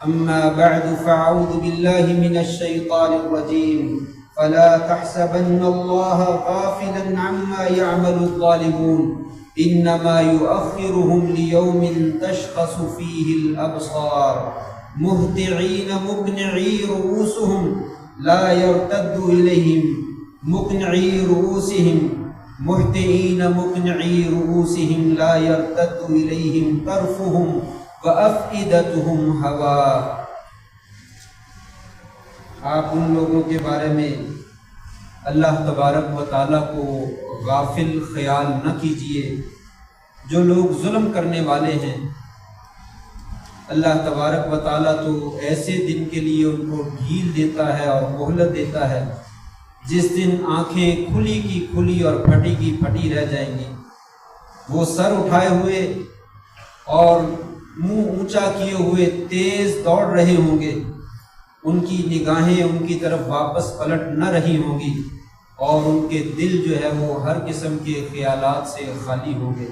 أما بعد فأعوذ بالله من الشيطان الرجيم فلا تحسبن الله غافلا عما يعمل الظالمون إنما يؤخرهم ليوم تشخص فيه الأبصار مهطعين مقنعي رؤوسهم لا يرتد إليهم مقنعي رؤوسهم مهطعين مقنعي رؤوسهم لا يرتد إليهم طرفهم وَأَفْئِدَتُهُمْ هَوَىٰ۔ آپ ان لوگوں کے بارے میں اللہ تبارک و تعالیٰ کو غافل خیال نہ کیجیے جو لوگ ظلم کرنے والے ہیں۔ اللہ تبارک و تعالیٰ تو ایسے دن کے لیے ان کو ڈھیل دیتا ہے اور مہلت دیتا ہے جس دن آنکھیں کھلی کی کھلی اور پھٹی کی پھٹی رہ جائیں گی۔ وہ سر اٹھائے ہوئے اور منہ اونچا کیے ہوئے تیز دوڑ رہے ہوں گے، ان کی نگاہیں ان کی طرف واپس پلٹ نہ رہی ہوں گی اور ان کے دل جو ہے وہ ہر قسم کے خیالات سے خالی ہوں گے۔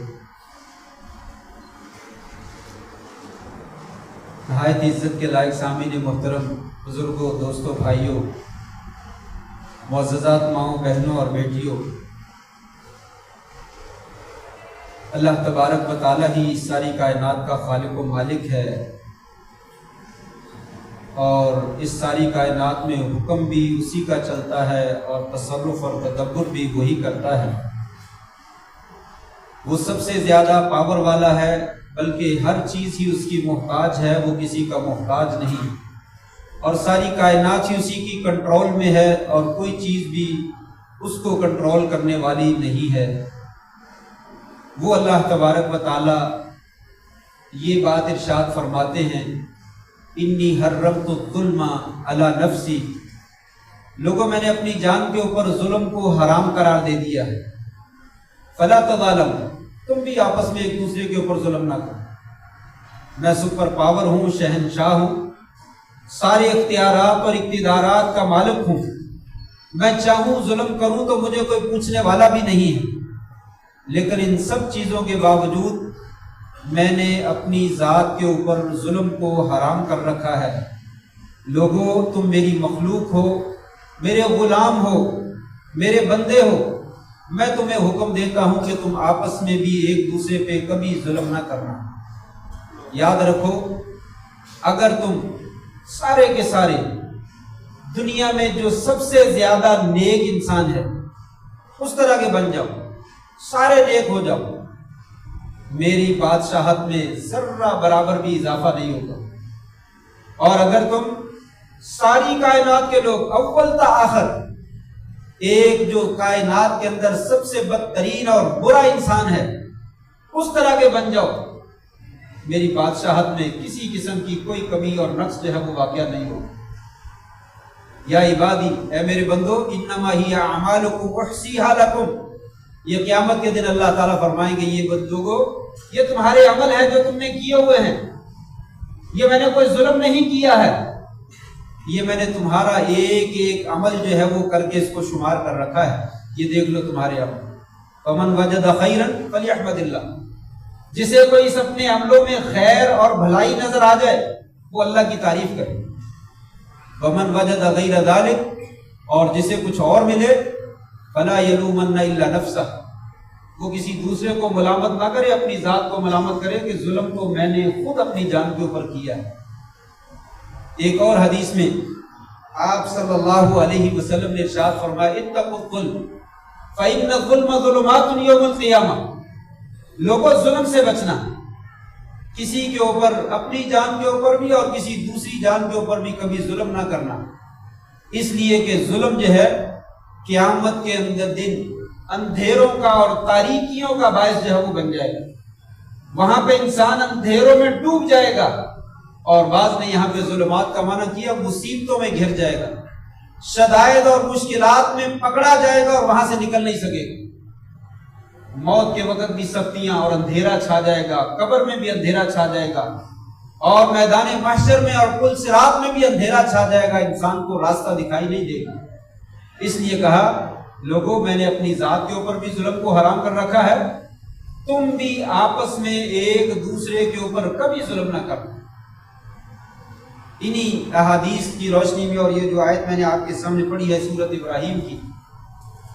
نہایت عزت کے لائق سامعین محترم، بزرگوں، دوستوں، بھائیوں، معززات ماؤں، بہنوں اور بیٹیوں، اللہ تبارک و تعالیٰ ہی اس ساری کائنات کا خالق و مالک ہے اور اس ساری کائنات میں حکم بھی اسی کا چلتا ہے اور تصرف اور تدبر بھی وہی کرتا ہے۔ وہ سب سے زیادہ پاور والا ہے، بلکہ ہر چیز ہی اس کی محتاج ہے، وہ کسی کا محتاج نہیں، اور ساری کائنات ہی اسی کی کنٹرول میں ہے اور کوئی چیز بھی اس کو کنٹرول کرنے والی نہیں ہے۔ وہ اللہ تبارک و تعالیٰ یہ بات ارشاد فرماتے ہیں، انی حرمت الظلم علی نفسی، لوگوں میں نے اپنی جان کے اوپر ظلم کو حرام قرار دے دیا ہے، فلا تظالموا، تم بھی آپس میں ایک دوسرے کے اوپر ظلم نہ کرو۔ میں سپر پاور ہوں، شہنشاہ ہوں، سارے اختیارات اور اقتدارات کا مالک ہوں، میں چاہوں ظلم کروں تو مجھے کوئی پوچھنے والا بھی نہیں ہے، لیکن ان سب چیزوں کے باوجود میں نے اپنی ذات کے اوپر ظلم کو حرام کر رکھا ہے۔ لوگوں، تم میری مخلوق ہو، میرے غلام ہو، میرے بندے ہو، میں تمہیں حکم دیتا ہوں کہ تم آپس میں بھی ایک دوسرے پہ کبھی ظلم نہ کرنا۔ یاد رکھو، اگر تم سارے کے سارے دنیا میں جو سب سے زیادہ نیک انسان ہے اس طرح کے بن جاؤ، سارے نیک ہو جاؤ، میری بادشاہت میں ذرہ برابر بھی اضافہ نہیں ہوگا۔ اور اگر تم ساری کائنات کے لوگ اول تا آخر ایک جو کائنات کے اندر سب سے بدترین اور برا انسان ہے اس طرح کے بن جاؤ، میری بادشاہت میں کسی قسم کی کوئی کمی اور نقص جو ہے وہ واقع نہیں ہوگا۔ یا عبادی، اے میرے بندو، انما ہی اعمالکم احصیھا لکم، یہ قیامت کے دن اللہ تعالیٰ فرمائیں گے، یہ بندوگو، یہ تمہارے عمل ہے جو تم نے کیے ہوئے ہیں، یہ میں نے کوئی ظلم نہیں کیا ہے، یہ میں نے تمہارا ایک ایک عمل جو ہے وہ کر کے اس کو شمار کر رکھا ہے، یہ دیکھ لو تمہارے عمل۔ فمن وجد خیرا فلیحمد اللہ، جسے کوئی اس اپنے عملوں میں خیر اور بھلائی نظر آ جائے وہ اللہ کی تعریف کرے۔ ومن وجد غیر ذلک، اور جسے کچھ اور ملے، فلا یلومن الا نفسہ، وہ کسی دوسرے کو ملامت نہ کرے، اپنی ذات کو ملامت کرے کہ ظلم تو میں نے خود اپنی جان کے اوپر کیا ہے۔ ایک اور حدیث میں آپ صلی اللہ علیہ وسلم نے ارشاد فرمایا، اتقوا الظلم فإن الظلم ظلمات یوم القیامہ، لوگوں ظلم سے بچنا، کسی کے اوپر، اپنی جان کے اوپر بھی اور کسی دوسری جان کے اوپر بھی کبھی ظلم نہ کرنا، اس لیے کہ ظلم جو ہے قیامت کے اندر دن اندھیروں کا اور تاریکیوں کا باعث جو ہے وہ بن جائے گا۔ وہاں پہ انسان اندھیروں میں ڈوب جائے گا، اور بعض نے یہاں پہ ظلمات کا معنی کیا مصیبتوں میں گھر جائے گا، شدائد اور مشکلات میں پکڑا جائے گا اور وہاں سے نکل نہیں سکے گا۔ موت کے وقت بھی سختیاں اور اندھیرا چھا جائے گا، قبر میں بھی اندھیرا چھا جائے گا، اور میدان محشر میں اور پل صراط میں بھی اندھیرا چھا جائے گا، انسان کو راستہ دکھائی نہیں دے گا۔ اس لیے کہا، لوگوں، میں نے اپنی ذات کے اوپر بھی ظلم کو حرام کر رکھا ہے، تم بھی آپس میں ایک دوسرے کے اوپر کبھی ظلم نہ کرنا۔ انہی احادیث کی روشنی میں اور یہ جو آیت میں نے آپ کے سامنے پڑھی ہے سورۃ ابراہیم کی،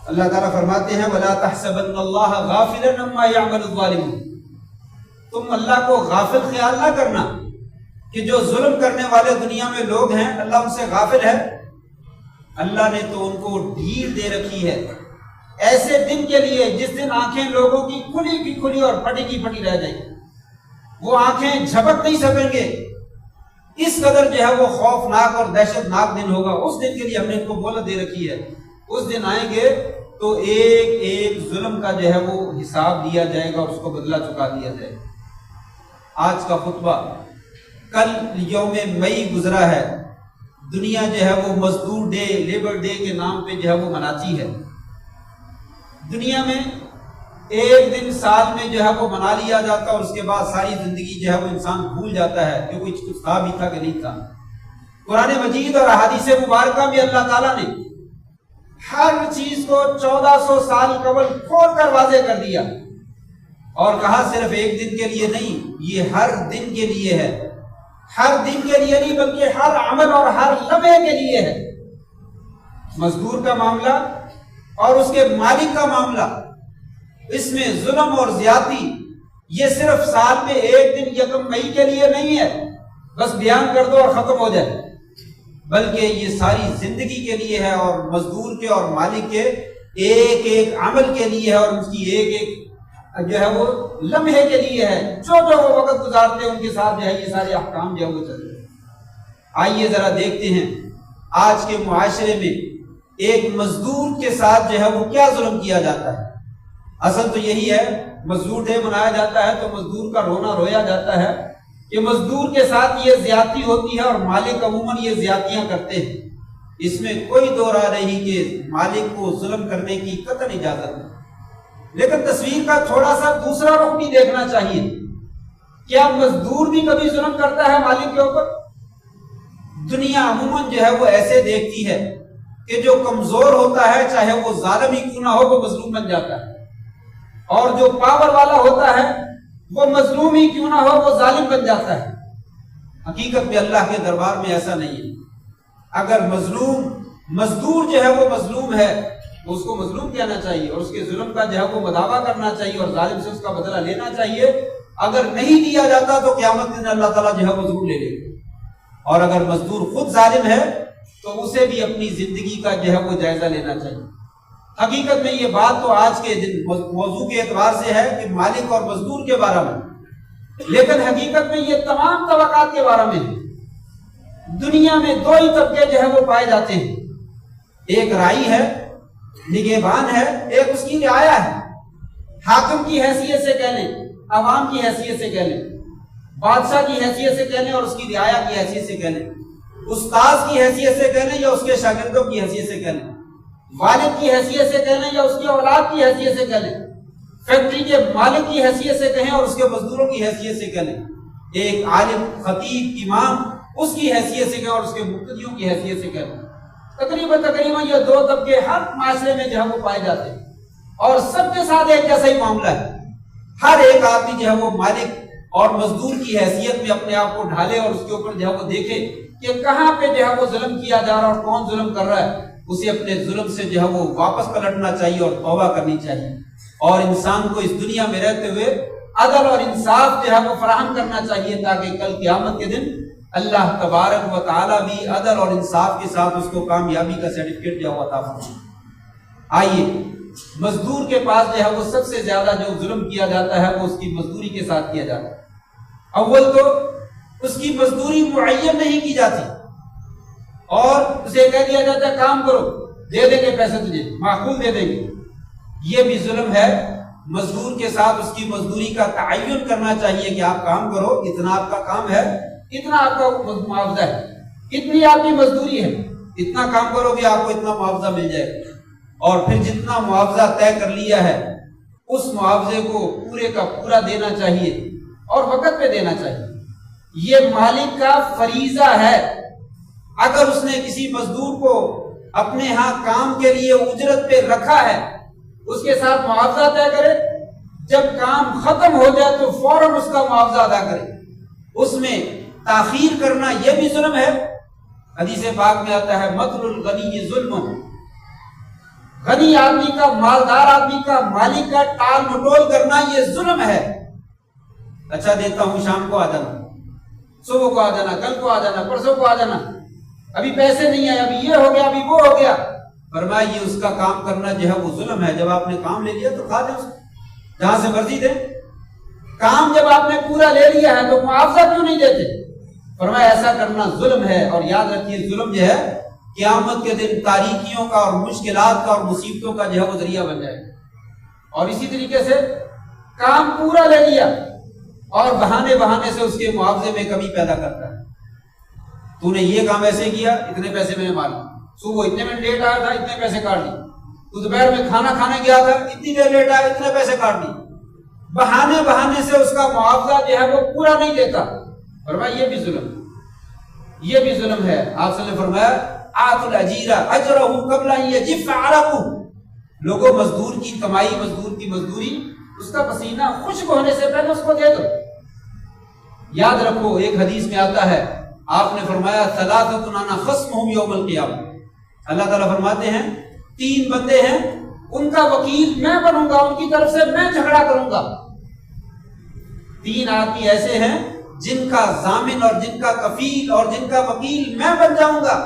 اللہ تعالیٰ فرماتے ہیں وَلَا تَحْسَبَنَّ اللَّهَ غَافِلًا عَمَّا يَعْمَلُ الظَّالِمُونَ، تم اللہ کو غافل خیال نہ کرنا کہ جو ظلم کرنے والے دنیا میں لوگ ہیں اللہ ان سے غافل ہے۔ اللہ نے تو ان کو ڈھیل دے رکھی ہے ایسے دن کے لیے جس دن آنکھیں لوگوں کی کھلی کی کھلی اور پھٹی کی پھٹی رہ جائیں، وہ آنکھیں جھپک نہیں سکیں گے، اس قدر جو ہے وہ خوفناک اور دہشت ناک دن ہوگا۔ اس دن کے لیے ہم نے ان کو مہلت دے رکھی ہے، اس دن آئیں گے تو ایک ایک ظلم کا جو ہے وہ حساب دیا جائے گا اور اس کو بدلہ چکا دیا جائے گا۔ آج کا خطبہ، کل یوم مئی گزرا ہے، دنیا جو ہے وہ مزدور ڈے، لیبر ڈے کے نام پہ جو ہے وہ مناتی ہے۔ دنیا میں ایک دن سال میں جو ہے وہ منا لیا جاتا اور اس کے بعد ساری زندگی جو ہے وہ انسان بھول جاتا ہے کہ کچھ تھا بھی تھا کہ نہیں تھا۔ قرآن مجید اور احادیث مبارکہ میں اللہ تعالیٰ نے ہر چیز کو 1400 سال قبل کھول کر واضح کر دیا اور کہا صرف ایک دن کے لیے نہیں، یہ ہر دن کے لیے ہے، ہر دن کے لیے نہیں بلکہ ہر عمل اور ہر لمحے کے لیے ہے۔ مزدور کا معاملہ اور اس کے مالک کا معاملہ، اس میں ظلم اور زیادتی یہ صرف سال میں ایک دن یکم مئی کے لیے نہیں ہے بس بیان کر دو اور ختم ہو جائے، بلکہ یہ ساری زندگی کے لیے ہے اور مزدور کے اور مالک کے ایک ایک عمل کے لیے ہے اور اس کی ایک ایک جو ہے وہ لمحے کے لیے ہے، جو وہ وقت گزارتے ہیں ان کے ساتھ جو ہے یہ سارے احکام جو ہے وہ چلتے ہیں۔ آئیے ذرا دیکھتے ہیں آج کے معاشرے میں ایک مزدور کے ساتھ جو ہے وہ کیا ظلم کیا جاتا ہے۔ اصل تو یہی ہے، مزدور ڈے منایا جاتا ہے تو مزدور کا رونا رویا جاتا ہے کہ مزدور کے ساتھ یہ زیادتی ہوتی ہے اور مالک عموماً یہ زیادتیاں کرتے ہیں۔ اس میں کوئی دو رائے نہیں کہ مالک کو ظلم کرنے کی قطعاً اجازت ہے، لیکن تصویر کا تھوڑا سا دوسرا رخ بھی دیکھنا چاہیے۔ کیا مزدور بھی کبھی ظلم کرتا ہے مالک کے اوپر؟ دنیا عموماً جو ہے وہ ایسے دیکھتی ہے کہ جو کمزور ہوتا ہے چاہے وہ ظالم ہی کیوں نہ ہو وہ مظلوم بن جاتا ہے، اور جو پاور والا ہوتا ہے وہ مظلوم ہی کیوں نہ ہو وہ ظالم بن جاتا ہے۔ حقیقت میں اللہ کے دربار میں ایسا نہیں ہے۔ اگر مزدور جو ہے وہ مظلوم ہے تو اس کو مظلوم کہنا چاہیے اور اس کے ظلم کا جو ہے وہ مداوع کرنا چاہیے اور ظالم سے اس کا بدلہ لینا چاہیے۔ اگر نہیں دیا جاتا تو قیامت کے دن اللہ تعالیٰ جو ہے وہ ضرور لے لے گا، اور اگر مزدور خود ظالم ہے تو اسے بھی اپنی زندگی کا جو ہے وہ جائزہ لینا چاہیے۔ حقیقت میں یہ بات تو آج کے دن موضوع کے اعتبار سے ہے کہ مالک اور مزدور کے بارے میں، لیکن حقیقت میں یہ تمام طبقات کے بارے میں ہے۔ دنیا میں دو ہی طبقے جو ہے وہ پائے جاتے ہیں، ایک رائی ہے، نگہبان ہے، ایک اس کی رعایا ہے۔ حاکم کی حیثیت سے کہہ لیں، عوام کی حیثیت سے کہہ لیں، بادشاہ کی حیثیت سے کہہ لیں اور اس کی رعایا کی حیثیت سے کہہ لیں، استاذ کی حیثیت سے کہہ لیں یا اس کے شاگردوں کی حیثیت سے کہہ لیں، والد کی حیثیت سے کہہ لیں یا اس کی اولاد کی حیثیت سے کہہ لیں، فیکٹری کے مالک کی حیثیت سے کہیں اور اس کے مزدوروں کی حیثیت سے کہہ لیں، ایک عالم، خطیب، امام اس کی حیثیت سے کہیں اور اس کے مقتدیوں کی حیثیت سے کہہ لیں۔ تقریباً یہ دو طبقے ہر معاشرے میں جو ہے وہ پائے جاتے ہیں اور سب کے ساتھ ایک جیسا ہی معاملہ ہے۔ ہر ایک آدمی جو ہے وہ مالک اور مزدور کی حیثیت میں اپنے آپ کو ڈھالے اور اس کے اوپر جو ہے وہ دیکھے کہ کہاں پہ جو ہے وہ ظلم کیا جا رہا ہے اور کون ظلم کر رہا ہے۔ اسے اپنے ظلم سے جو ہے وہ واپس پلٹنا چاہیے اور توبہ کرنی چاہیے، اور انسان کو اس دنیا میں رہتے ہوئے عدل اور انصاف جو ہے وہ فراہم کرنا چاہیے تاکہ کل قیامت کے دن اللہ تبارک و تعالیٰ بھی عدل اور انصاف کے ساتھ اس کو کامیابی کا سرٹیفکیٹ جو عطا فرمائے۔ آئیے، مزدور کے پاس جو ہے وہ سب سے زیادہ جو ظلم کیا جاتا ہے وہ اس کی مزدوری کے ساتھ کیا جاتا ہے۔ اول تو اس کی مزدوری معین نہیں کی جاتی اور اسے کہہ دیا جاتا ہے کام کرو، دے دیں گے پیسے تجھے، معقول دے دیں گے۔ یہ بھی ظلم ہے۔ مزدور کے ساتھ اس کی مزدوری کا تعین کرنا چاہیے کہ آپ کام کرو، اتنا آپ کا کام ہے، اتنا آپ کا معاوضہ ہے، اتنی آپ کی مزدوری ہے، اتنا کام کرو گے آپ کو اتنا معاوضہ مل جائے گا، اور پھر جتنا معاوضہ طے کر لیا ہے اس معاوضے کو پورے کا پورا دینا چاہیے اور وقت پہ دینا چاہیے۔ یہ مالک کا فریضہ ہے۔ اگر اس نے کسی مزدور کو اپنے ہاں کام کے لیے اجرت پہ رکھا ہے اس کے ساتھ معاوضہ طے کرے، جب کام ختم ہو جائے تو فوراً اس کا معاوضہ ادا کرے۔ اس میں تاخیر کرنا یہ بھی ظلم ہے۔ حدیث پاک میں آتا ہے مطل الغنی ظلم، غنی آدمی کا، مالدار آدمی کا، مالک کا ٹال مٹول کرنا یہ ظلم ہے۔ اچھا دیتا ہوں، شام کو آ جانا، صبح کو آ جانا، کل کو آ جانا، پرسوں کو آ جانا، ابھی پیسے نہیں آئے، ابھی یہ ہو گیا، ابھی وہ ہو گیا۔ فرمایا یہ اس کا کام کرنا جو ہے وہ ظلم ہے۔ جب آپ نے کام لے لیا تو کھا دیں، اس کو جہاں سے مرضی دیں۔ کام جب آپ نے پورا لے لیا ہے تو معاوضہ کیوں نہیں دیتے؟ فرمایا ایسا کرنا ظلم ہے۔ اور یاد رکھیے ظلم جو ہے قیامت کے دن تاریکیوں کا اور مشکلات کا اور مصیبتوں کا جو ہے وہ ذریعہ بن جائے گا۔ اور اسی طریقے سے کام پورا لے لیا اور بہانے سے اس کے معاوضے میں کمی پیدا کرتا ہے۔ تو نے یہ کام ایسے کیا، اتنے پیسے میں نے مار لی، صبح اتنے منٹ لیٹ آیا تھا، اتنے پیسے کاٹ لی، تو دوپہر میں کھانا کھانے گیا تھا، اتنی دیر لیٹ آیا، اتنے پیسے کاٹ لی۔ بہانے سے اس کا معاوضہ جو ہے وہ پورا نہیں دیتا۔ فرمایا یہ بھی ظلم، یہ بھی ظلم ہے۔ آپ صلی اللہ علیہ وسلم نے فرمایا آت الاجیر اجرہ قبل ان یجف عرقہ، لوگوں مزدور کی کمائی، مزدور کی مزدوری، اس کا پسینہ خشک ہونے سے پہلے اس کو دے دو۔ یاد رکھو ایک حدیث میں آتا ہے، آپ نے فرمایا ثلاثۃ انا خصمہم یوم القیامہ، اللہ تعالیٰ فرماتے ہیں 3 بندے ہیں، ان کا وکیل میں بنوں گا، ان کی طرف سے میں جھگڑا کروں گا۔ 3 آدمی ایسے ہیں جن کا ضامن اور جن کا کفیل اور جن کا وکیل میں بن جاؤں گا،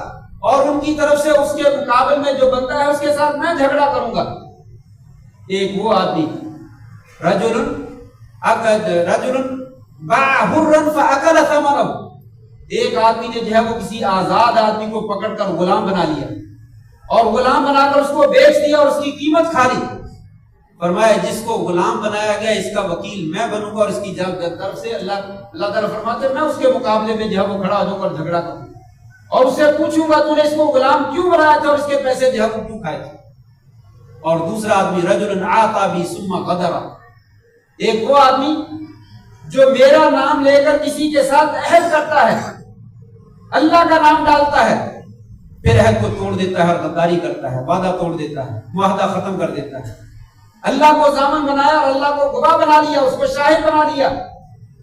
اور ان کی طرف سے اس کے مقابل میں جو بندہ ہے اس کے ساتھ میں جھگڑا کروں گا۔ ایک وہ آدمی رجل باع حرا فاکل ثمنہ، ایک آدمی نے جو ہے وہ کسی آزاد آدمی کو پکڑ کر غلام بنا لیا اور غلام بنا کر اس کو بیچ دیا اور اس کی قیمت کھا لی۔ فرمایا جس کو غلام بنایا گیا اس کا وکیل میں بنوں گا، اور اس کی طرف سے اللہ تعالیٰ فرماتے ہیں میں اس کے مقابلے میں جو ہے وہ کھڑا ہو کر جھگڑا کروں اور اس سے پوچھوں گا تو نے اس کو غلام کیوں بنایا تھا اور اس کے پیسے جو ہے وہ کیوں کھائے تھے۔ اور دوسرا آدمی رجل آتا بھی ثم غدر، ایک وہ آدمی جو میرا نام لے کر کسی کے ساتھ عہد کرتا ہے، اللہ کا نام ڈالتا ہے، پھر عہد کو توڑ دیتا ہے اور غداری کرتا ہے، وعدہ توڑ دیتا ہے، معاہدہ ختم کر دیتا ہے۔ اللہ کو ضامن بنایا اور اللہ کو گواہ بنا لیا، اس کو شاہد بنا لیا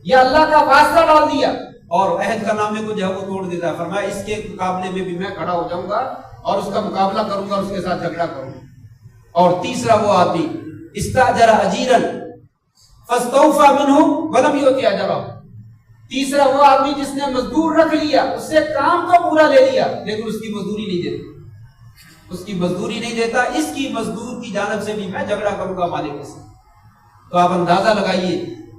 یا اللہ کا واسطہ ڈال دیا اور عہد کا نامے کو جو ہے وہ توڑ دیتا ہے۔ فرمایا اس کے مقابلے میں بھی میں کھڑا ہو جاؤں گا اور اس کا مقابلہ کروں گا، اس کے ساتھ جھگڑا کروں گا۔ اور تیسرا وہ آدمی استاجر اجیرا فاستوفى منه ولم يؤت اجرہ، تیسرا وہ آدمی جس نے مزدور رکھ لیا، اس سے کام تو پورا لے لیا لیکن اس کی مزدوری نہیں دیتا، اس کی مزدوری نہیں دیتا، اس کی مزدور کی جانب سے بھی میں جھگڑا کروں گا مالک سے۔ تو آپ اندازہ لگائیے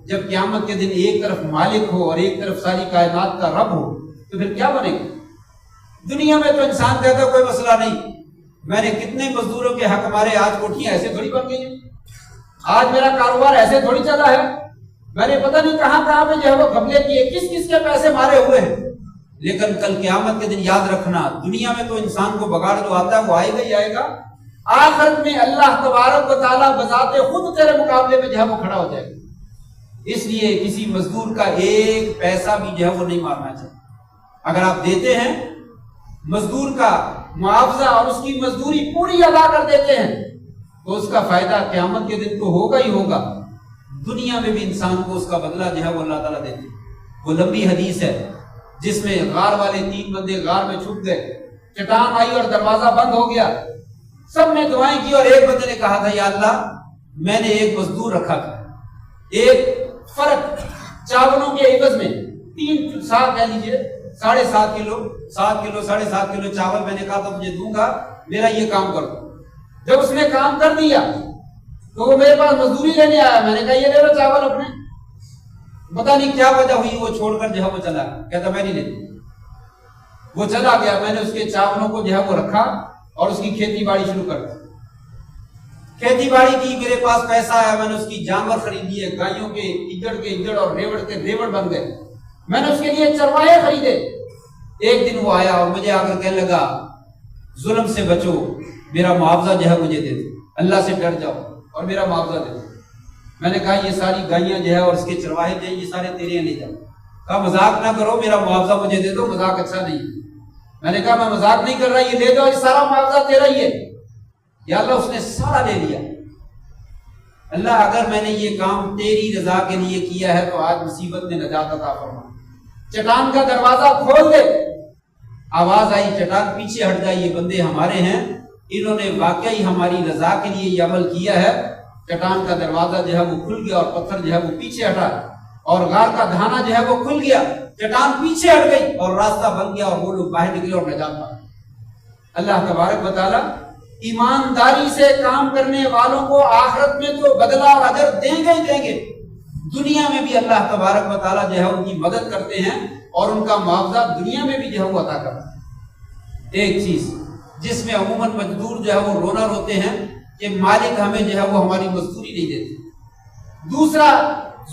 جب قیامت کے دن ایک طرف مالک ہو اور ایک طرف ساری کائنات کا رب ہو تو پھر کیا بنے گا؟ دنیا میں تو انسان کہتا ہے کوئی مسئلہ نہیں، میں نے کتنے مزدوروں کے حق مارے، آج کوٹھیاں ایسے تھوڑی بن گئی ہیں، آج میرا کاروبار ایسے تھوڑی چلا ہے، میں نے پتہ نہیں کہاں پہ جو ہے وہ گھپلے کیے، کس کس کے پیسے مارے ہوئے ہیں۔ لیکن کل قیامت کے دن یاد رکھنا، دنیا میں تو انسان کو بگاڑ جو آتا ہے وہ آئے گا ہی آئے گا، آخرت میں اللہ تبارک و تعالیٰ بذات خود تیرے مقابلے میں جو ہے وہ کھڑا ہو جائے گا۔ اس لیے کسی مزدور کا ایک پیسہ بھی جو ہے وہ نہیں مارنا چاہیے۔ اگر آپ دیتے ہیں مزدور کا معاوضہ اور اس کی مزدوری پوری ادا کر دیتے ہیں تو اس کا فائدہ قیامت کے دن تو ہوگا ہی ہوگا، دنیا میں بھی انسان کو اس کا بدلہ جو ہے وہ اللہ تعالیٰ دیتے ہیں۔ وہ لمبی حدیث ہے جس میں غار والے 3 بندے غار میں چھپ گئے، چٹان آئی اور دروازہ بند ہو گیا، سب نے دعائیں کی اور ایک بندے نے کہا تھا یا اللہ میں نے ایک مزدور رکھا تھا، ایک فرق چاولوں کے عوض میں 3 سا کہہ لیجیے 7.5 کلو 7.5 کلو چاول میں نے کہا تھا مجھے دوں گا، میرا یہ کام کر دو۔ جب اس نے کام کر دیا تو وہ میرے پاس مزدوری لینے آیا، میں نے کہا یہ لے لو چاول اپنے، پتا نہیں کیا وجہ ہوئی وہ چھوڑ کر جو ہے وہ چلا، کہتا میں نہیں لیتا، وہ چلا گیا۔ میں نے اس کے چاولوں کو جو ہے وہ رکھا اور اس کی کھیتی باڑی شروع کر دی، کھیتی باڑی کی، میرے پاس پیسہ آیا، میں نے اس کی جانور خرید لیے، گائیوں کے اجڑ اور ریوڑ کے ریوڑ بن گئے، میں نے اس کے لیے چرواہے خریدے۔ ایک دن وہ آیا اور مجھے آ کر کہنے لگا ظلم سے بچو، میرا معاوضہ جو ہے مجھے دے دو، اللہ سے ڈر جاؤ اور میرا معاوضہ دے دو۔ میں نے کہا یہ ساری گائیاں جو ہے اور اس کے چرواہے جو ہیں یہ سارے تیرے لے جاؤ۔ کہا مذاق نہ کرو، میرا معاوضہ مجھے دے دو، مذاق اچھا نہیں۔ میں نے کہا میں مذاق نہیں کر رہا، یہ لے دو، یہ سارا معاوضہ تیرا ہی ہے۔ یا اللہ اس نے سارا لے لیا۔ اللہ اگر میں نے یہ کام تیری رضا کے لیے کیا ہے تو آج مصیبت میں نجات عطا فرما، چٹان کا دروازہ کھول دے، آواز آئی چٹان پیچھے ہٹ جائے، یہ بندے ہمارے ہیں، انہوں نے واقعی ہماری رضا کے لیے یہ عمل کیا ہے۔ چٹان کا دروازہ جو ہے وہ کھل گیا اور پتھر جو ہے وہ پیچھے ہٹا، اور غار کا دھانا جو ہے وہ کھل گیا، چٹان پیچھے ہٹ گئی اور راستہ بن گیا، اور وہ لوگ باہر نکلے اور نجات پا۔ اللہ تبارک و تعالی ایمانداری سے کام کرنے والوں کو آخرت میں تو بدلہ اور اجر دیں گے ہی دیں گے، دنیا میں بھی اللہ تبارک و تعالی جو ہے ان کی مدد کرتے ہیں اور ان کا معاوضہ دنیا میں بھی جو ہے وہ عطا کرتے ہیں۔ ایک چیز جس میں عموماً مزدور جو ہے وہ رونا روتے ہیں کہ مالک ہمیں جو ہے وہ ہماری مزدوری نہیں دیتے۔ دوسرا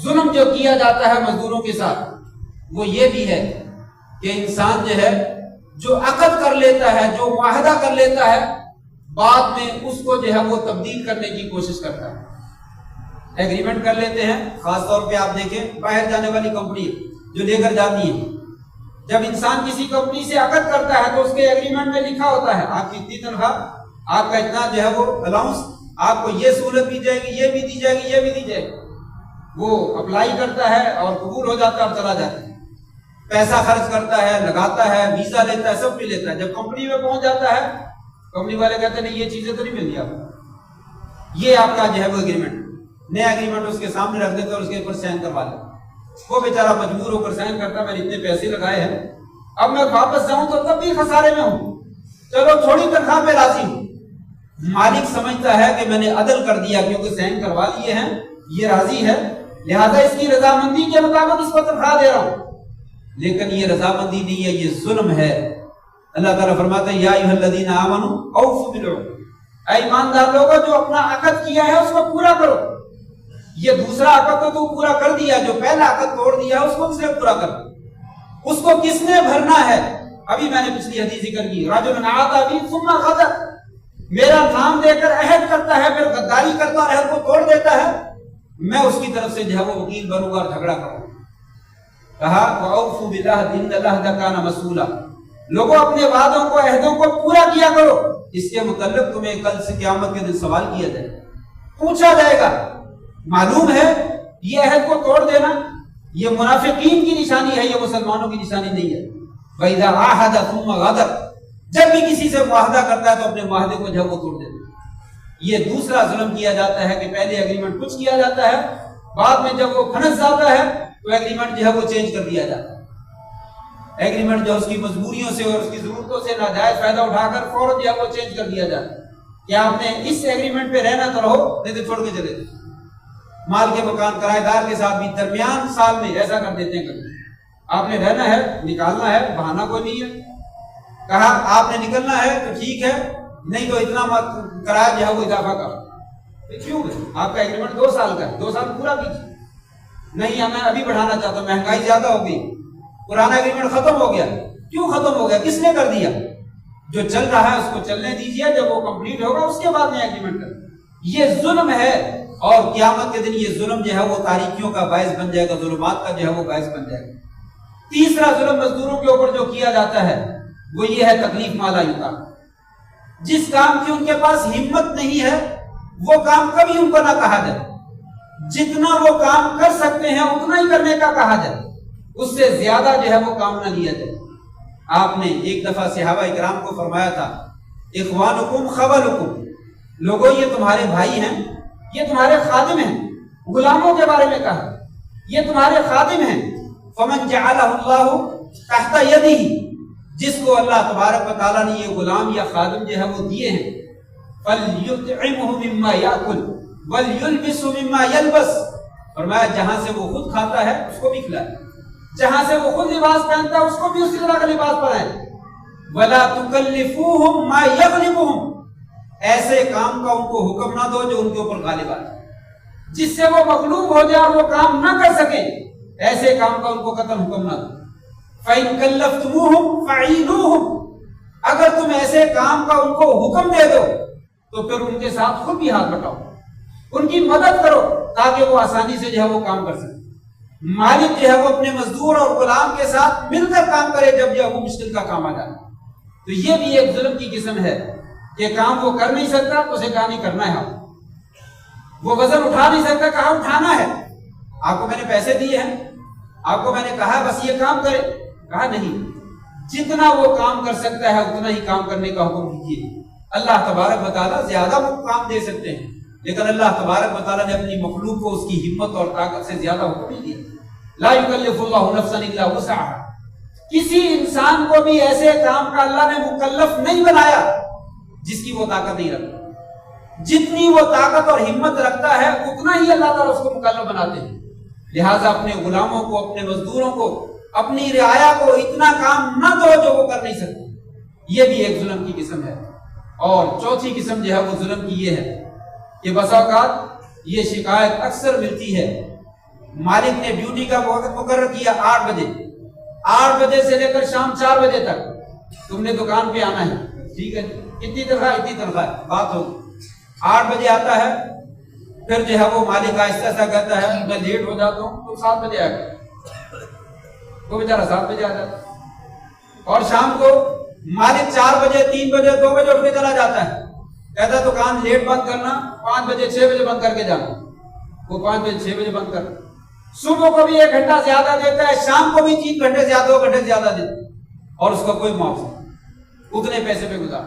ظلم جو کیا جاتا ہے مزدوروں کے ساتھ وہ یہ بھی ہے کہ انسان جو ہے جو عقد کر لیتا ہے، جو معاہدہ کر لیتا ہے، بعد میں اس کو جو ہے وہ تبدیل کرنے کی کوشش کرتا ہے۔ ایگریمنٹ کر لیتے ہیں، خاص طور پہ آپ دیکھیں باہر جانے والی کمپنی جو لے کر جاتی ہے، جب انسان کسی کمپنی سے عقد کرتا ہے تو اس کے ایگریمنٹ میں لکھا ہوتا ہے آپ کی اتنی تنخواہ، آپ کا اتنا جو ہے وہ الاؤنس، آپ کو یہ سہولت دی جائے گی، یہ بھی دی جائے گی، یہ بھی دی جائے گی۔ وہ اپلائی کرتا ہے اور قبول ہو جاتا ہے اور چلا جاتا ہے، پیسہ خرچ کرتا ہے، لگاتا ہے، ویزا لیتا ہے، سب بھی لیتا ہے۔ جب کمپنی میں پہنچ جاتا ہے، کمپنی والے کہتے ہیں نہیں یہ چیزیں تو نہیں مل رہی آپ کو، یہ آپ کا جو ہے وہ ایگریمنٹ، نیا ایگریمنٹ اس کے سامنے رکھ دیتے اور اس کے اوپر سائن کروا لیتے۔ وہ بیچارہ مجبور ہو کر سائن کرتا، میں نے اتنے پیسے لگائے ہیں، اب میں واپس جاؤں تو تب بھی خسارے میں ہوں، چلو تھوڑی تنخواہ پہ راضی ہوں۔ مالک سمجھتا ہے کہ میں نے عدل کر دیا کیونکہ سائن کروا لیے ہیں، یہ راضی ہے، لہذا اس کی رضامندی کے مطابق اس کو تنخواہ دے رہا ہوں، لیکن یہ رضامندی نہیں ہے، یہ ظلم ہے۔ اللہ تعالیٰ فرماتا ہے یا ایھا الذین آمنوا اوفوا بالعقود، اے ایماندار لوگوں جو اپنا عقد کیا ہے اس کو پورا کرو۔ یہ دوسرا عقد تو پورا کر دیا، جو پہلا عقد توڑ دیا اس کو سے پورا کر، اس کو کس نے بھرنا ہے؟ ابھی میں نے پچھلی حدیث ذکر کی، رجل عہد بی ثم غدر، میرا نام دے کر عہد کرتا ہے پھر غداری کرتا اور عہد کو توڑ دیتا ہے، میں اس کی طرف سے جو ہے وہ وکیل بنوں گا اور جھگڑا کروں گا۔ کہا وَأَوْفُوا بِالْعَهْدِ إِنَّ الْعَهْدَ كَانَ مَسْئُولًا، لوگوں اپنے وعدوں کو، عہدوں کو پورا کیا کرو، اس کے متعلق تمہیں کل سے قیامت کے دن سوال کیا جائے گا، پوچھا جائے گا۔ معلوم ہے یہ عہد کو توڑ دینا یہ منافقین کی نشانی ہے، یہ مسلمانوں کی نشانی نہیں ہے۔ وَإِذَا عَاهَدَ ثُمَّ غَدَرَ، جب بھی کسی سے معاہدہ کرتا ہے تو اپنے معاہدے کو جو ہے وہ توڑ دیتا ہے۔ یہ دوسرا ظلم کیا جاتا ہے کہ پہلے ایگریمنٹ کچھ کیا جاتا ہے، بعد میں جب وہ پھنس جاتا ہے تو ایگریمنٹ جو ہے وہ چینج کر دیا جاتا ہے۔ ایگریمنٹ جو اس کی مجبوریوں سے اور اس کی ضرورتوں سے ناجائز فائدہ اٹھا کر فوراً جو ہے وہ چینج کر دیا جاتا ہے کہ آپ نے اس ایگریمنٹ پہ رہنا تو رہو، نہیں تو چھوڑ کے چلے جائیں۔ مال کے مکان کرایہ دار کے ساتھ بھی درمیان سال میں ایسا کر دیتے ہیں، کبھی آپ نے رہنا ہے، نکالنا ہے، بہانہ کوئی نہیں ہے، کہا آپ نے نکلنا ہے تو ٹھیک ہے، نہیں تو اتنا کرایہ جو ہے وہ اضافہ کرو۔ کیوں ہے؟ آپ کا ایگریمنٹ 2 سال کا ہے، 2 سال پورا کیجیے۔ نہیں میں ابھی بڑھانا چاہتا ہوں، مہنگائی زیادہ ہو گئی، پرانا ایگریمنٹ ختم ہو گیا۔ کیوں ختم ہو گیا؟ کس نے کر دیا؟ جو چل رہا ہے اس کو چلنے دیجیے، جب وہ کمپلیٹ ہوگا اس کے بعد میں ایگریمنٹ کر۔ یہ ظلم ہے، اور قیامت کے دن یہ ظلم جو ہے وہ تاریکیوں کا باعث بن جائے گا، ظلمات کا جو ہے وہ باعث بن جائے گا۔ تیسرا ظلم مزدوروں کے اوپر جو کیا جاتا ہے وہ یہ ہے تکلیف مالا یوتا، جس کام کی ان کے پاس ہمت نہیں ہے وہ کام کبھی ان کو نہ کہا جائے، جتنا وہ کام کر سکتے ہیں اتنا ہی کرنے کا کہا جائے، اس سے زیادہ جو ہے وہ کام نہ لیا جائے۔ آپ نے ایک دفعہ صحابہ اکرام کو فرمایا تھا اخوانکم خولکم، لوگوں یہ تمہارے بھائی ہیں، یہ تمہارے خادم ہیں۔ غلاموں کے بارے میں کہا یہ تمہارے خادم ہیں۔ فمن جعلہ اللہ تحت یدہ، جس کو اللہ تبارک و تعالیٰ نے یہ غلام یا خادم جو ہے وہ دیے ہیں، فلیطعمہ مما یاکل ولیلبسہ مما یلبس، فرمایا جہاں سے وہ خود کھاتا ہے اس کو بھی کھلائے، جہاں سے وہ خود لباس پہنتا ہے اس کو بھی اسی طرح کا لباس پہنائے۔ ولا تکلفوہم ما یغلبہم، ایسے کام کا ان کو حکم نہ دو جو ان کے اوپر غالب آ جائے، جس سے وہ مغلوب ہو جائے اور وہ کام نہ کر سکے، ایسے کام کا ان کو قطعاً حکم نہ دو۔ فَإِن كَلَّفْتُمُوهُمْ فَعِينُوهُمْ، اگر تم ایسے کام کا ان کو حکم دے دو تو پھر ان کے ساتھ خود بھی ہاتھ بٹاؤ، ان کی مدد کرو تاکہ وہ آسانی سے جو ہے وہ کام کر سکے۔ مالک جو ہے وہ اپنے مزدور اور غلام کے ساتھ مل کر کام کرے جب جو ہے وہ مشکل کا کام آ جائے۔ تو یہ بھی ایک ظلم کی قسم ہے کہ کام وہ کر نہیں سکتا تو اسے کہا نہیں کرنا ہے، آپ وہ وزن اٹھا نہیں سکتا، کہا اٹھانا ہے، آپ کو میں نے پیسے دیے ہیں، آپ کو میں نے کہا بس یہ کام کرے؟ کہا نہیں، جتنا وہ کام کر سکتا ہے اتنا ہی کام کرنے کا حکم دیجیے۔ اللہ تبارک و تعالیٰ زیادہ کام دے سکتے ہیں، لیکن اللہ تبارک و تعالیٰ نے اپنی مخلوق کو اس کی ہمت اور طاقت سے زیادہ حکم نہیں دیا۔ لا یکلف اللہ نفسا الا وسعها، کسی انسان کو بھی ایسے کام کا اللہ نے مکلف نہیں بنایا جس کی وہ طاقت نہیں رکھتا۔ جتنی وہ طاقت اور ہمت رکھتا ہے اتنا ہی اللہ تعالیٰ اس کو مکلف بناتے ہیں۔ لہٰذا اپنے غلاموں کو، اپنے مزدوروں کو، اپنی رعایا کو اتنا کام نہ دو جو وہ کر نہیں سکتے۔ یہ بھی ایک ظلم کی قسم ہے۔ اور چوتھی قسم جو ہے وہ ظلم کی یہ ہے کہ بسا اوقات یہ شکایت اکثر ملتی ہے، مالک نے ڈیوٹی کا وقت مقرر کیا 8 بجے، 8 بجے سے لے کر شام 4 بجے تک تم نے دکان پہ آنا ہے، ٹھیک ہے، اتنی تنخواہ اتنی تنخواہ، بات ہوگی۔ 8 بجے آتا ہے، پھر جو ہے وہ مالک آہستہ ایسا کہتا ہے میں لیٹ ہو جاتا ہوں تو 7 بجے آ گیا، وہ بیچارہ 7 بجے آ جاتا ہے۔ اور شام کو مالک 4 بجے 3 بجے 2 بجے اٹھ کے چلا جاتا ہے، کہتا ہے دکان لیٹ بند کرنا، 5 بجے 6 بجے بند کر کے جانا، وہ 5 بجے 6 بجے بند کر، صبح کو بھی 1 گھنٹہ زیادہ دیتا ہے، شام کو بھی 3 گھنٹے زیادہ 2 گھنٹے زیادہ دیتا ہے، اور اس کا کوئی معاوضہ اتنے پیسے پہ گزار،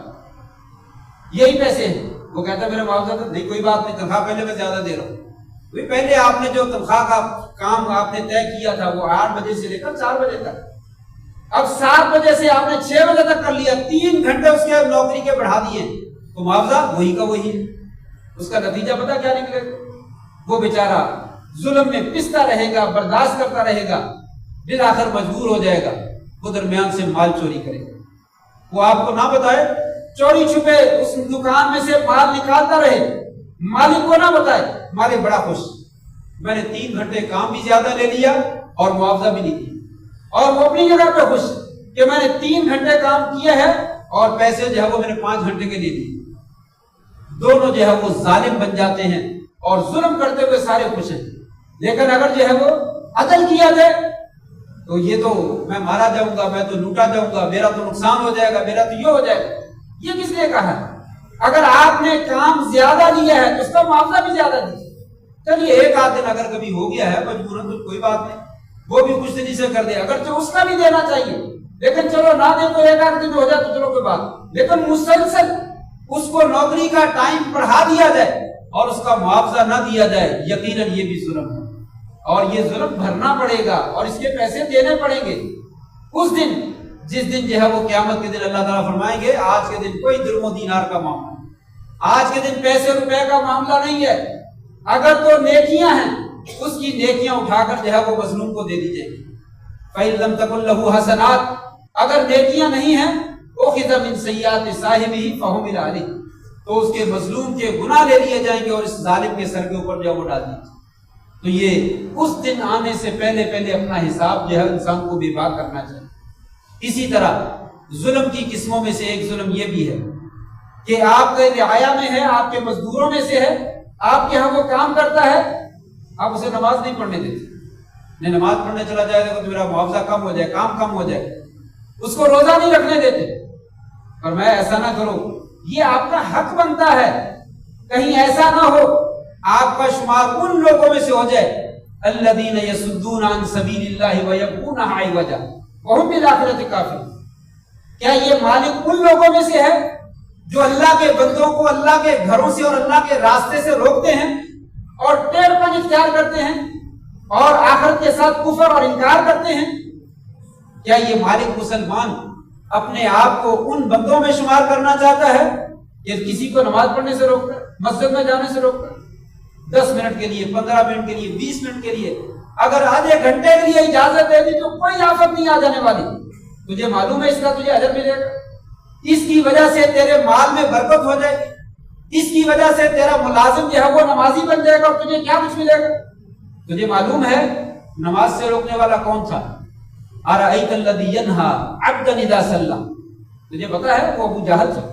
یہی پیسے ہیں۔ وہ کہتا ہے میرا معاوضہ تو نہیں، کوئی بات نہیں، تنخواہ پہلے میں زیادہ دے رہا ہوں۔ پہلے آپ نے جو تنخواہ کا کام آپ نے طے کیا تھا وہ 8 بجے سے لے کر 4 بجے تک، اب 7 بجے سے آپ نے 6 بجے تک کر لیا، 3 گھنٹے اس کے نوکری کے بڑھا دیے، تو معاوضہ وہی کا وہی ہے۔ اس کا نتیجہ پتہ کیا نکلے گا؟ وہ بیچارہ ظلم میں پستا رہے گا، برداشت کرتا رہے گا، بالآخر مجبور ہو جائے گا، وہ درمیان سے مال چوری کرے گا۔ وہ آپ کو نہ بتائے، چوری چھپے اس دکان میں سے مال نکالتا رہے، مالک کو نہ بتائے، مالک بڑا خوش، میں نے 3 گھنٹے کام بھی زیادہ لے لیا اور معاوضہ بھی نہیں دیا، اور وہ اپنی جگہ پہ خوش کہ میں نے 3 گھنٹے کام کیا ہے اور پیسے جو ہے وہ میں نے 5 گھنٹے کے دے دیے۔ دونوں جو ہے وہ ظالم بن جاتے ہیں اور ظلم کرتے ہوئے سارے خوش ہیں۔ لیکن اگر جو ہے وہ عدل کیا جائے تو یہ تو میں مارا جاؤں گا، میں تو لوٹا جاؤں گا، میرا تو نقصان ہو جائے گا، میرا تو یہ ہو جائے گا، یہ کس نے کہا ہے؟ اگر آپ نے کام زیادہ لیا ہے تو اس کا معاوضہ بھی زیادہ دیجیے۔ چلیے 1 آدھ دن اگر کبھی ہو گیا ہے مجبوراً تو کوئی بات نہیں، وہ بھی خوش دلی سے کر دے، اگرچہ اس کا بھی دینا چاہیے، لیکن چلو نہ دے تو 1 آدھ دن ہو جائے تو چلو کوئی بات، لیکن مسلسل اس کو نوکری کا ٹائم بڑھا دیا جائے اور اس کا معاوضہ نہ دیا جائے، یقیناً یہ بھی ظلم ہے، اور یہ ظلم بھرنا پڑے گا اور اس کے پیسے دینے پڑیں گے اس دن، جس دن جو ہے وہ قیامت کے دن اللہ تعالیٰ فرمائیں گے آج کے دن کوئی درم و دینار کا معاملہ نہیں، آج کے دن پیسے روپے کا معاملہ نہیں ہے، اگر تو نیکیاں ہیں اس کی نیکیاں اٹھا کر جو ہے وہ مظلوم کو دے دی جائے گی۔ فَإِن لَمْ تَكُن لَهُ حَسَنَاتٌ، اگر نیکیاں نہیں ہیں أُخِذَ مِن سَيِّئَاتِ صَاحِبِهِ فَحُمِلَ عَلَيْهِ، تو اس کے مظلوم کے گناہ لے لیے جائیں گے اور اس ظالم کے سر کے اوپر جو وہ ڈال دیجیے۔ تو یہ اس دن آنے سے پہلے اپنا حساب جو ہے انسان کو بے باک کرنا چاہیے۔ اسی طرح ظلم کی قسموں میں سے ایک ظلم یہ بھی ہے کہ آپ کے رعایا میں ہے، آپ کے مزدوروں میں سے ہے، آپ کے ہاں وہ کام کرتا ہے، آپ اسے نماز نہیں پڑھنے دیتے، نماز پڑھنے چلا جائے گا تو میرا معاوضہ کم ہو جائے، کام کم ہو جائے، اس کو روزہ نہیں رکھنے دیتے، اور میں ایسا نہ کرو، یہ آپ کا حق بنتا ہے، کہیں ایسا نہ ہو آپ کا شمار ان لوگوں میں سے ہو جائے الذین یصدون عن سبیل اللہ ویبغونها عوجا وهم بالآخرۃ کافرون، کیا یہ مالک ان لوگوں میں سے ہے جو اللہ کے بندوں کو اللہ کے گھروں سے اور اللہ کے راستے سے روکتے ہیں اور ٹیڑھ پن اختیار کرتے ہیں اور آخرت کے ساتھ کفر اور انکار کرتے ہیں؟ کیا یہ مالک مسلمان اپنے آپ کو ان بندوں میں شمار کرنا چاہتا ہے کہ کسی کو نماز پڑھنے سے روکتا ہے، مسجد میں جانے سے روکتا ہے، 10 منٹ کے لیے، 15 منٹ کے لیے، 20 منٹ کے لیے، اگر آدھے گھنٹے کے لیے اجازت دے دی تو کوئی آفت نہیں آ جانے والی، تجھے معلوم ہے اس کا تجھے اجر ملے گا، اس کی وجہ سے تیرے مال میں برکت ہو جائے گی، اس کی وجہ سے تیرا ملازم جو ہے وہ نمازی بن جائے گا اور تجھے کیا کچھ ملے گا؟ تجھے معلوم ہے نماز سے روکنے والا کون تھا؟ ارأیت الذی ینہا عبدا اذا صلی، تجھے پتا ہے وہ ابو جہل تھا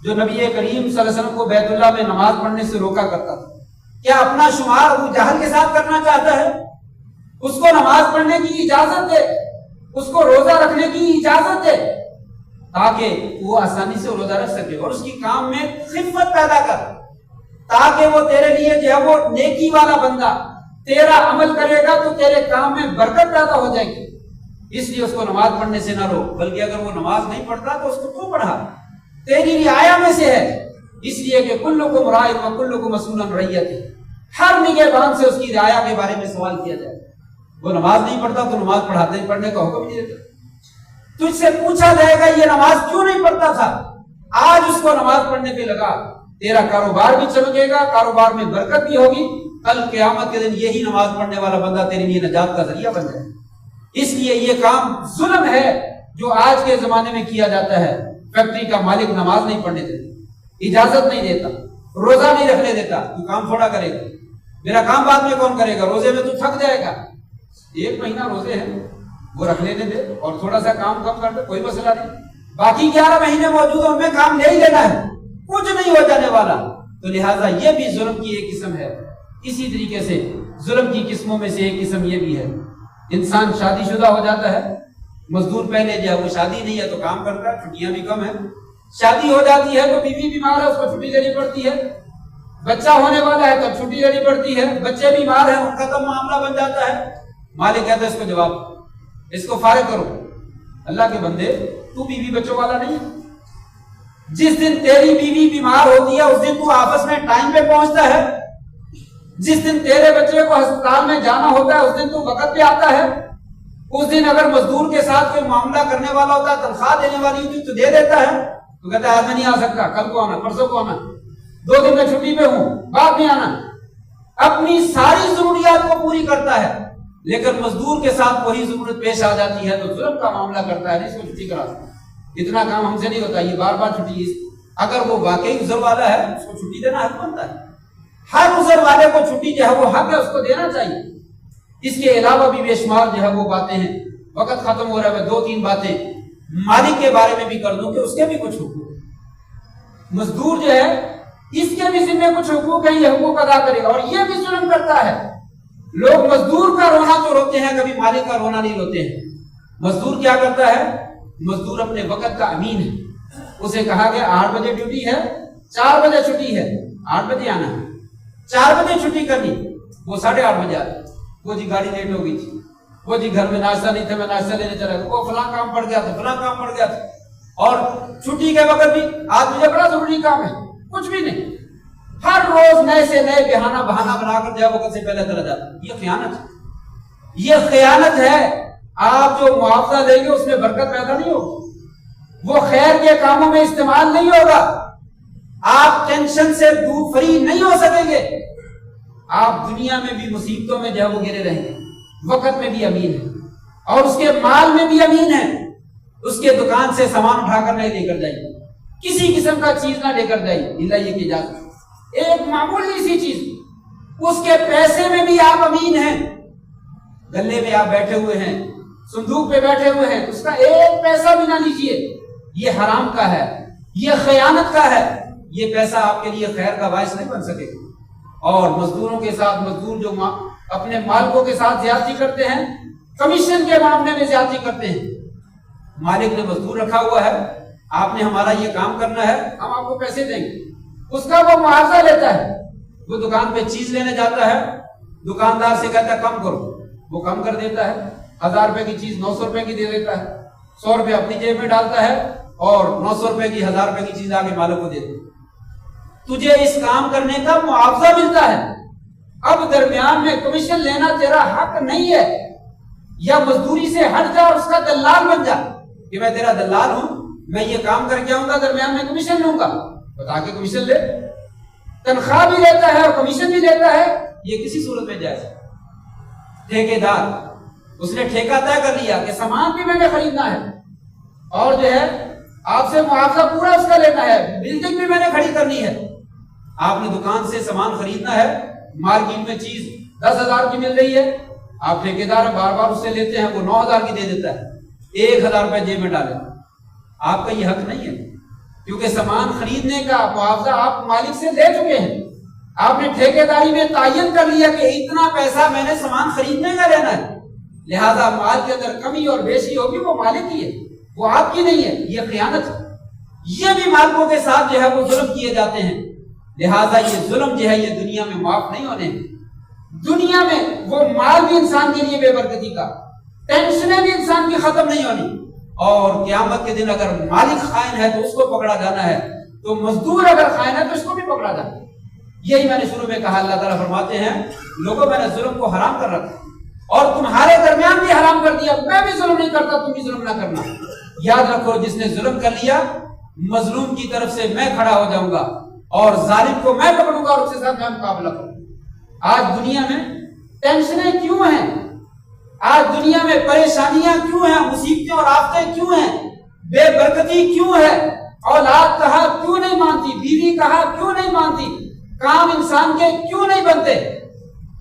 جو نبی کریم صلی اللہ علیہ وسلم کو بیت اللہ میں نماز پڑھنے سے روکا کرتا تھا۔ کیا اپنا شمار ابو جہل کے ساتھ کرنا چاہتا ہے؟ اس کو نماز پڑھنے کی اجازت دے، اس کو روزہ رکھنے کی اجازت دے تاکہ وہ آسانی سے روزہ رکھ سکے، اور اس کی کام میں خفت پیدا کر تاکہ وہ تیرے لیے جو ہے وہ نیکی والا بندہ، تیرا عمل کرے گا تو تیرے کام میں برکت پیدا ہو جائے گی، اس لیے اس کو نماز پڑھنے سے نہ رو، بلکہ اگر وہ نماز نہیں پڑھتا تو اس کو کیوں پڑھا؟ تیری رعایا میں سے ہے، اس لیے کہ کلکم راع و کلکم مسئول عن رعیتہ، ہر نگہبان سے اس کی رعایا کے بارے میں سوال کیا جائے۔ وہ نماز نہیں پڑھتا تو نماز پڑھنے کا حکم نہیں دیتا، تجھ سے پوچھا جائے گا یہ نماز کیوں نہیں پڑھتا تھا، آج اس کو نماز پڑھنے پہ لگا، تیرا کاروبار بھی چمکے گا، کاروبار میں برکت بھی ہوگی، کل قیامت کے دن یہی نماز پڑھنے والا بندہ تیرے لیے نجات کا ذریعہ بن جائے۔ اس لیے یہ کام ظلم ہے جو آج کے زمانے میں کیا جاتا ہے۔ فیکٹری کا مالک نماز نہیں پڑھنے دیتا، اجازت نہیں دیتا، روزہ نہیں رکھنے دیتا، تو کام تھوڑا کرے گا، میرا کام بعد میں کون کرے گا، روزے میں تو تھک جائے گا، 1 مہینہ روزے ہیں وہ رکھ لینے دے اور تھوڑا سا کام کم کر دے، کوئی مسئلہ نہیں، باقی 11 مہینے موجود ہیں ان میں کام لے ہی لینا ہے، کچھ نہیں ہو جانے والا۔ تو لہٰذا یہ بھی ظلم کی ایک قسم ہے۔ اسی طریقے سے ظلم کی قسموں میں سے ایک قسم یہ بھی ہے، انسان شادی شدہ ہو جاتا ہے، مزدور پہلے جو ہے وہ شادی نہیں ہے تو کام کرتا ہے، چھٹیاں بھی کم ہیں، شادی ہو جاتی ہے تو بیوی بیمار ہے اس کو چھٹی لینی پڑتی ہے، بچہ ہونے والا ہے تو چھٹی لینی پڑتی ہے، بچے بیمار ہیں ان کا تب معاملہ بن جاتا ہے، مالک کہتا ہے اس کو جواب، اس کو فارغ کرو۔ اللہ کے بندے تو بیوی بچوں والا نہیں ہے، جس دن تیری بیوی بیمار ہوتی ہے اس دن تو آفس میں ٹائم پہ پہنچتا ہے، جس دن تیرے بچے کو ہسپتال میں جانا ہوتا ہے اس دن تو وقت پہ آتا ہے، اس دن اگر مزدور کے ساتھ کوئی معاملہ کرنے والا ہوتا ہے، تنخواہ دینے والی ہوتی تو دے دیتا ہے، تو کہتا ہے آج میں نہیں آ سکتا، کل کو آنا، پرسوں کو آنا، 2 دن میں چھٹی پہ ہوں، بعد میں آنا، اپنی ساری ضروریات کو پوری کرتا ہے، لیکن مزدور کے ساتھ وہی ضرورت پیش آ جاتی ہے تو ظلم کا معاملہ کرتا ہے، نہیں اس کو چھٹی کرا سکتا، اتنا کام ہم سے نہیں ہوتا، یہ بار بار چھٹی، اگر وہ واقعی عذر والا ہے اس کو چھٹی دینا حق بنتا ہے، ہر عذر والے کو چھٹی جو ہے وہ حق ہے، اس کو دینا چاہیے۔ اس کے علاوہ بھی بے شمار جو ہے وہ باتیں ہیں، وقت ختم ہو رہا ہے، میں 2-3 باتیں مالک کے بارے میں بھی کر دوں کہ اس کے بھی کچھ حقوق ہیں، مزدور جو ہے اس کے بھی ذمہ کچھ حقوق ہیں، یہ حقوق ادا کرے گا، اور یہ بھی ظلم کرتا ہے۔ لوگ مزدور کا رونا تو روتے ہیں، کبھی مالک کا رونا نہیں روتے ہیں۔ مزدور کیا کرتا ہے؟ مزدور اپنے وقت کا امین ہے، اسے کہا گیا 8 بجے ڈیوٹی ہے، 4 بجے چھٹی ہے، 8 بجے آنا ہے، 4 بجے چھٹی کرنی، وہ 8:30 بجے آتا، وہ جی گاڑی لیٹ ہو گئی تھی، وہ جی گھر میں ناشتہ نہیں تھا میں ناشتہ لینے چلا گیا، وہ فلاں کام پڑ گیا تھا، فلاں کام پڑ گیا تھا، اور چھٹی کے وقت بھی آج مجھے بڑا ضروری کام ہے، کچھ بھی نہیں، ہر روز نئے سے نئے بہانہ بنا کر جائے وقت سے پہلے چلا جاتا، یہ خیانت ہے، یہ خیانت ہے۔ آپ جو معاوضہ لیں گے اس میں برکت پیدا نہیں ہوگی، وہ خیر کے کاموں میں استعمال نہیں ہوگا، آپ ٹینشن سے دور فری نہیں ہو سکیں گے، آپ دنیا میں بھی مصیبتوں میں جو ہے وہ گرے رہیں گے۔ وقت میں بھی امین ہے اور اس کے مال میں بھی امین ہے، اس کے دکان سے سامان اٹھا کر نہیں لے کر جائیے، کسی قسم کا چیز نہ لے کر جائیے الا یہ کہ اجازت، ایک معمولی سی چیز، اس کے پیسے میں بھی آپ امین ہیں، گلے میں آپ بیٹھے ہوئے ہیں، صندوق پہ بیٹھے ہوئے ہیں، اس کا ایک پیسہ بھی نہ لیجیے، یہ حرام کا ہے، یہ خیانت کا ہے، یہ پیسہ آپ کے لیے خیر کا باعث نہیں بن سکے گا۔ اور مزدوروں کے ساتھ، مزدور جو اپنے مالکوں کے ساتھ زیادتی کرتے ہیں، کمیشن کے معاملے میں زیادتی کرتے ہیں، مالک نے مزدور رکھا ہوا ہے، آپ نے ہمارا یہ کام کرنا ہے، ہم آپ کو پیسے دیں گے، اس کا وہ معاوضہ لیتا ہے، وہ دکان پہ چیز لینے جاتا ہے، دکاندار سے کہتا ہے کم کرو، وہ کم کر دیتا ہے، 1000 روپے کی چیز 900 روپے کی دے دیتا ہے، 100 روپے اپنی جیب میں ڈالتا ہے اور 900 روپے کی 1000 روپے کی چیز آگے مالک کو دے دیتا ہے، تجھے اس کام کرنے کا معاوضہ ملتا ہے، اب درمیان میں کمیشن لینا تیرا حق نہیں ہے، یا مزدوری سے ہٹ جا اور اس کا دلال بن جا کہ میں تیرا دلال ہوں، میں یہ کام کر کے آؤں گا، درمیان میں کمیشن لوں گا، بتا کے کمیشن لے، تنخواہ بھی لیتا ہے اور کمیشن بھی لیتا ہے، یہ کسی صورت میں جائز ہے۔ ٹھیکیدار، اس نے ٹھیکہ طے کر لیا کہ سامان بھی میں نے خریدنا ہے اور جو ہے آپ سے معاوضہ پورا اس کا لینا ہے، بلڈنگ بھی میں نے کھڑی کرنی ہے، آپ نے دکان سے سامان خریدنا ہے، مارکیٹ میں چیز 10,000 کی مل رہی ہے، آپ ٹھیکیدار بار بار اس سے لیتے ہیں، وہ 9,000 کی دے دیتا ہے، 1,000 روپے جیب میں ڈالے، آپ کا یہ حق نہیں ہے، کیونکہ سامان خریدنے کا معاوضہ آپ مالک سے لے چکے ہیں، آپ نے ٹھیکیداری میں تعین کر لیا کہ اتنا پیسہ میں نے سامان خریدنے کا لینا ہے، لہذا مال کے اندر کمی اور بیشی ہوگی وہ مالک کی ہے، وہ آپ کی نہیں ہے، یہ خیانت ہے۔ یہ بھی مالکوں کے ساتھ جو ہے وہ ظلم کیے جاتے ہیں، لہذا یہ ظلم جو ہے یہ دنیا میں معاف نہیں ہونے ہیں، دنیا میں وہ مال بھی انسان کے لیے بے برکتی کا، ٹینشنیں بھی انسان کی ختم نہیں ہونی، اور قیامت کے دن اگر مالک خائن ہے تو اس کو پکڑا جانا ہے، تو مزدور اگر خائن ہے تو اس کو بھی پکڑا جانا ہے۔ یہی میں نے شروع میں کہا، اللہ تعالیٰ فرماتے ہیں لوگوں میں نے ظلم کو حرام کر رکھا اور تمہارے درمیان بھی حرام کر دیا، میں بھی ظلم نہیں کرتا، تم بھی ظلم نہ کرنا۔ یاد رکھو جس نے ظلم کر لیا، مظلوم کی طرف سے میں کھڑا ہو جاؤں گا اور ظالم کو میں پکڑوں گا اور اس کے ساتھ میں مقابلہ کروں۔ آج دنیا میں ٹینشنیں کیوں ہیں؟ آج دنیا میں پریشانیاں کیوں ہیں؟ مصیبتیں اور آفتیں کیوں ہیں؟ بے برکتی کیوں ہے؟ اولاد کہا کیوں نہیں مانتی، بیوی کہا کیوں نہیں مانتی، کام انسان کے کیوں نہیں بنتے؟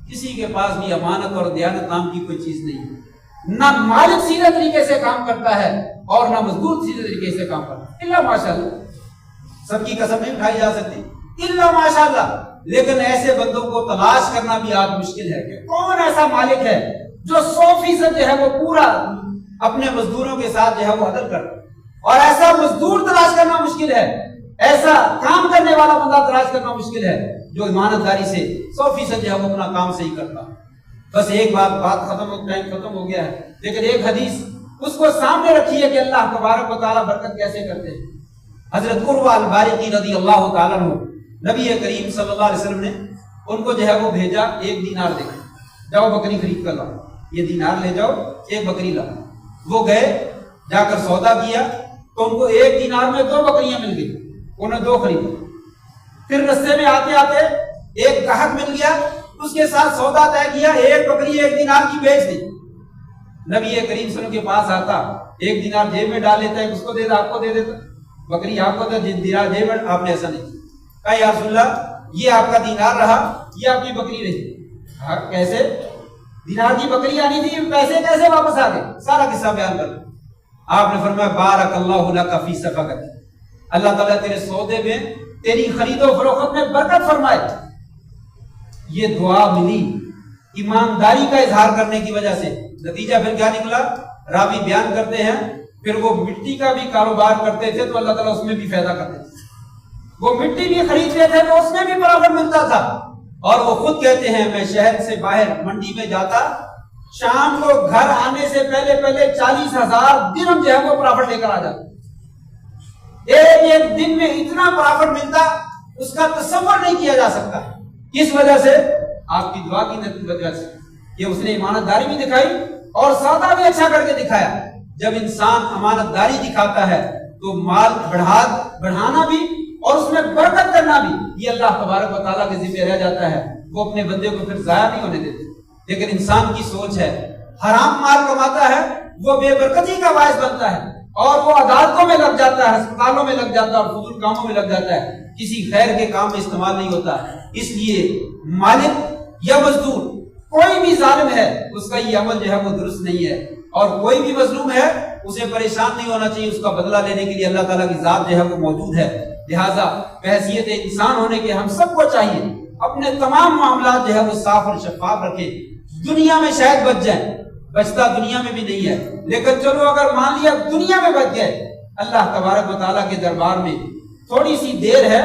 کسی کے پاس بھی امانت اور دیانت نام کی کوئی چیز نہیں ہے، نہ مالک سیدھے طریقے سے کام کرتا ہے اور نہ مزدور سیدھے طریقے سے کام کرتا ہے، الا ماشاءاللہ۔ سب کی قسم نہیں اٹھائی جا سکتی، الا ماشاءاللہ، لیکن ایسے بندوں کو تلاش کرنا بھی آج مشکل ہے کہ کون ایسا مالک ہے جو 100% جو ہے وہ پورا اپنے مزدوروں کے ساتھ جو ہے وہ عدل کرتا، اور ایسا مزدور تلاش کرنا مشکل ہے، ایسا کام کرنے والا بندہ تلاش کرنا مشکل ہے جو ایمانداری سے 100% جو ہے وہ اپنا کام صحیح کرتا۔ بس ایک بات ختم ہو گیا ہے، لیکن ایک حدیث اس کو سامنے رکھی ہے کہ اللہ تبارک و تعالیٰ برکت کیسے کرتے ہیں۔ حضرت عروہ البارقی رضی اللہ تعالیٰ عنہ، نبی کریم صلی اللہ علیہ وسلم نے ان کو جو ہے وہ بھیجا، 1 دینار دے کر جاؤ بکری خرید کر لاؤ، یہ دینار لے جاؤ 1 بکری لاؤ۔ وہ گئے، جا کر سودا کیا تو ان کو 1 دینار میں 2 بکریاں مل گئی، انہوں نے 2 خریدی۔ پھر رستے میں آتے آتے ایک گاہک مل گیا، اس کے ساتھ سودا طے کیا، 1 بکری 1 دینار کی بیچ دی۔ نبی کریم صلی اللہ علیہ وسلم کے پاس آتا، 1 دینار جیب میں ڈال لیتا ہے، اس کو دے دیتا، آپ کو دے دیتا، بکری آپ کو دے دینار جیب میں، آپ نے ایسا نہیں کہا یا رسول اللہ یہ آپ کا دینار رہا، یہ آپ کی بکری رہی۔ کیسے؟ دینار کی بکری آنی تھی، پیسے کیسے واپس آ گئے؟ سارا قصہ بیان کر۔ آپ نے فرمایا بارک اللہ لک فی صفقت، اللہ تعالیٰ تیرے سودے میں، تیری خرید و فروخت میں برکت فرمائے۔ یہ دعا ملی ایمانداری کا اظہار کرنے کی وجہ سے۔ نتیجہ پھر کیا نکلا؟ راوی بیان کرتے ہیں پھر وہ مٹی کا بھی کاروبار کرتے تھے تو اللہ تعالیٰ اس میں بھی فائدہ کرتے تھے، وہ مٹی بھی خریدتے تھے تو اس میں بھی پرافٹ ملتا تھا، اور وہ خود کہتے ہیں میں شہر سے باہر منڈی میں جاتا، شام کو گھر آنے سے پہلے 40,000 درہم جو ہے وہ پرافٹ لے کر آ جاتا۔ ایک دن میں اتنا پرافٹ ملتا، اس کا تصور نہیں کیا جا سکتا۔ کس وجہ سے؟ آپ کی دعا کی وجہ سے کہ اس نے ایمانداری بھی دکھائی اور سودا بھی اچھا کر کے دکھایا۔ جب انسان امانتداری دکھاتا ہے تو مال بڑھانا بھی اور اس میں برکت کرنا بھی یہ اللہ تبارک و تعالیٰ کے ذمہ رہ جاتا ہے، وہ اپنے بندے کو پھر ضائع نہیں ہونے دیتے۔ لیکن انسان کی سوچ ہے، حرام مال کماتا ہے وہ بے برکتی کا باعث بنتا ہے، اور وہ عدالتوں میں لگ جاتا ہے، ہسپتالوں میں لگ جاتا ہے اور فضول کاموں میں لگ جاتا ہے، کسی خیر کے کام میں استعمال نہیں ہوتا۔ اس لیے مالک یا مزدور کوئی بھی ظالم ہے، اس کا یہ عمل جو ہے وہ درست نہیں ہے، اور کوئی بھی مظلوم ہے اسے پریشان نہیں ہونا چاہیے، اس کا بدلہ لینے کے لیے اللہ تعالیٰ کی ذات جو ہے وہ موجود ہے۔ لہٰذا بحیثیت انسان ہونے کے ہم سب کو چاہیے اپنے تمام معاملات جو ہے وہ صاف اور شفاف رکھیں۔ دنیا میں شاید بچ جائیں، بچتا دنیا میں بھی نہیں ہے، لیکن چلو اگر مان لیا دنیا میں بچ گئے، اللہ تبارک و تعالیٰ کے دربار میں تھوڑی سی دیر ہے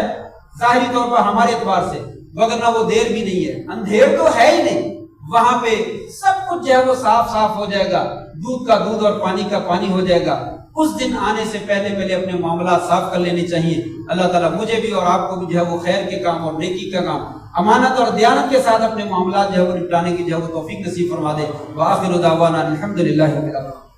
ظاہری طور پر ہمارے اعتبار سے، وگرنہ وہ دیر بھی نہیں ہے، اندھیر تو ہے ہی نہیں، وہاں پہ سب کچھ جو ہے وہ صاف ہو جائے گا، دودھ کا دودھ اور پانی کا پانی ہو جائے گا۔ اس دن آنے سے پہلے اپنے معاملات صاف کر لینے چاہیے۔ اللہ تعالیٰ مجھے بھی اور آپ کو بھی جو ہے وہ خیر کے کام اور نیکی کا کام، امانت اور دیانت کے ساتھ اپنے معاملات جو ہے وہ نپٹانے کی جو ہے وہ توفیق نصیب فرما دے۔ وآخر دعوانا الحمدللہ رب العالمین۔